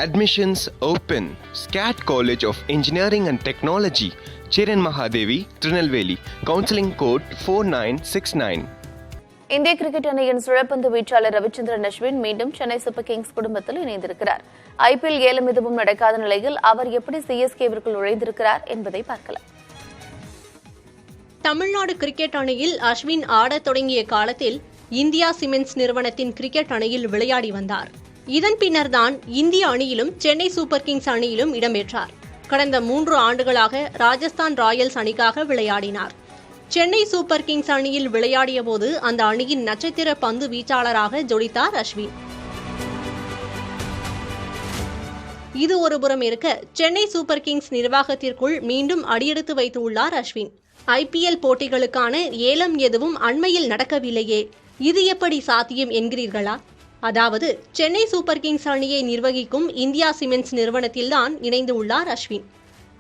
Admissions open. SCAT College of Engineering and Technology, Chiran Mahadevi, Trinelveli. Counseling code 4969. இந்திய cricket அணியின் சுழற்பந்து வீச்சாளர் ரவிச்சந்திரன் அஸ்வின் மீண்டும் சென்னை சூப்பர் கிங்ஸ் குடும்பத்தில் இணைந்திருக்கிறார். ஐபிஎல் ஏலம் எதுவும் நடக்காத நிலையில் அவர் எப்படி சிஎஸ்கேவிற்குள் நுழைந்திருக்கிறார் என்பதை பார்க்கலாம். தமிழ்நாடு கிரிக்கெட் அணியில் அஸ்வின் ஆடத் தொடங்கிய காலத்தில் இந்தியா சிமெண்ட்ஸ் நிறுவனத்தின் கிரிக்கெட் அணியில் விளையாடி வந்தார். இதன் பின்னர்தான் இந்திய அணியிலும் சென்னை சூப்பர் கிங்ஸ் அணியிலும் இடம்பெற்றார். கடந்த 3 ஆண்டுகளாக ராஜஸ்தான் ராயல்ஸ் அணிக்காக விளையாடினார். சென்னை சூப்பர் கிங்ஸ் அணியில் விளையாடிய போது அந்த அணியின் நட்சத்திர பந்து வீச்சாளராக ஜொலித்தார் அஸ்வின். இது ஒருபுறம் இருக்க, சென்னை சூப்பர் கிங்ஸ் நிர்வாகத்திற்குள் மீண்டும் அடியெடுத்து வைத்துள்ளார் அஸ்வின். ஐபிஎல் போட்டிகளுக்கான ஏலம் எதுவும் அண்மையில் நடக்கவில்லையே, இது எப்படி சாத்தியம் என்கிறீர்களா? அதாவது, சென்னை சூப்பர் கிங்ஸ் அணியை நிர்வகிக்கும் இந்தியா சிமெண்ட்ஸ் நிறுவனத்தில்தான் இணைந்துள்ளார் அஸ்வின்.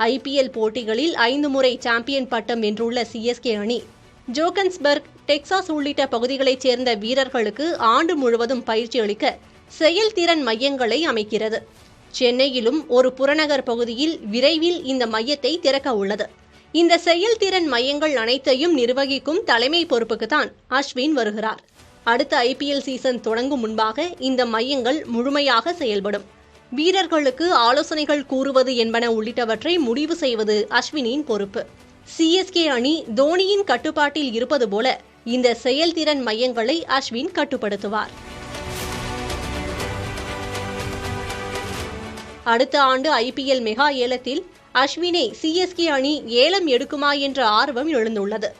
ஐபிஎல் போட்டிகளில் 5 முறை சாம்பியன் பட்டம் வென்றுள்ள சிஎஸ்கே அணி ஜோகன்ஸ்பர்க், டெக்சாஸ் உள்ளிட்ட பகுதிகளைச் சேர்ந்த வீரர்களுக்கு ஆண்டு முழுவதும் பயிற்சி அளிக்க செயல்திறன் மையங்களை அமைக்கிறது. சென்னையிலும் ஒரு புறநகர் பகுதியில் விரைவில் இந்த மையத்தை திறக்க உள்ளது. இந்த செயல்திறன் மையங்கள் அனைத்தையும் நிர்வகிக்கும் தலைமை பொறுப்புக்குத்தான் அஸ்வின் வருகிறார். அடுத்த ஐபிஎல் சீசன் தொடங்கும் முன்பாக இந்த மையங்கள் முழுமையாக செயல்படும். வீரர்களுக்கு ஆலோசனைகள் கூறுவது என்பன உள்ளிட்டவற்றை முடிவு செய்வது அஸ்வினின் பொறுப்பு. சிஎஸ்கே அணி தோனியின் கட்டுப்பாட்டில் இருப்பது போல இந்த செயல்திறன் மையங்களை அஸ்வின் கட்டுப்படுத்துவார். அடுத்த ஆண்டு ஐபிஎல் மெகா ஏலத்தில் அஸ்வினை சிஎஸ்கே அணி ஏலம் எடுக்குமா என்ற ஆர்வம் எழுந்துள்ளது.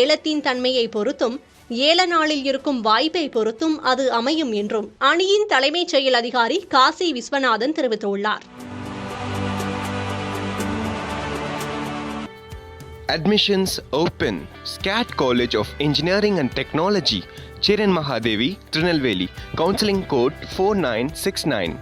ஏலத்தின் தன்மையை பொறுத்தும் ஏல நாளில் இருக்கும் வாய்ப்பை பொறுத்தும் அது அமையும் என்றும் அணியின் தலைமைச் செயல் அதிகாரி காசி விஸ்வநாதன் தெரிவித்துள்ளார். Admissions open. SCAT College of Engineering and Technology, Chiran Mahadevi, Trinelveli. Counseling code 4969.